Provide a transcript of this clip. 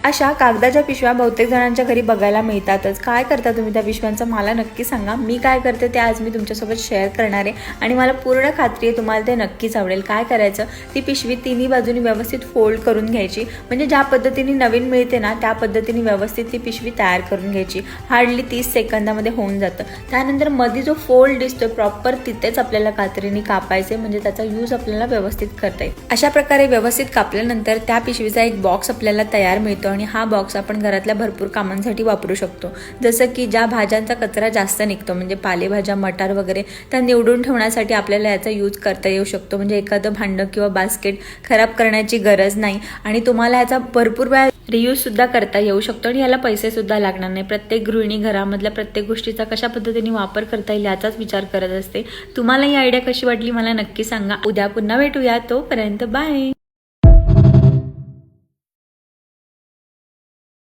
अशा कागदाच्या पिशव्या बहुतेक जणांच्या घरी बघायला मिळतातच. काय करता तुम्ही त्या पिशव्यांचं मला नक्की सांगा. मी काय करते ते आज मी तुमच्यासोबत शेअर करणार आहे आणि मला पूर्ण खात्री आहे तुम्हाला ते नक्कीच आवडेल. काय करायचं, ती पिशवी तिन्ही बाजूनी व्यवस्थित फोल्ड करून घ्यायची. म्हणजे ज्या पद्धतीने नवीन मिळते ना त्या पद्धतीने व्यवस्थित ती पिशवी तयार करून घ्यायची. हार्डली 30 सेकंदामध्ये होऊन जातं. त्यानंतर मध्ये जो फोल्ड दिसतोय प्रॉपर तिथेच आपल्याला कात्रीने कापायचे, म्हणजे त्याचा यूज आपल्याला व्यवस्थित करता येईल. अशा प्रकारे व्यवस्थित कापल्यानंतर त्या पिशवीचा एक बॉक्स आपल्याला तयार मिळतो आणि हा बॉक्स आपण घरातल्या भरपूर कामांसाठी वापरू शकतो. जसं की ज्या भाज्यांचा कचरा जास्त निघतो, म्हणजे पालेभाज्या, मटार वगैरे, त्या निवडून ठेवण्यासाठी आपल्याला याचा यूज करता येऊ शकतो. म्हणजे एखादं भांडं किंवा बास्केट खराब करण्याची गरज नाही आणि तुम्हाला याचा भरपूर वेळा रियूज सुद्धा करता येऊ शकतो आणि याला पैसे सुद्धा लागणार नाही. प्रत्येक गृहिणी घरामधल्या प्रत्येक गोष्टीचा कशा पद्धतीने वापर करता येईल याचाच विचार करत असते. तुम्हाला ही आयडिया कशी वाटली मला नक्की सांगा. उद्या पुन्हा भेटूया. तोपर्यंत बाय.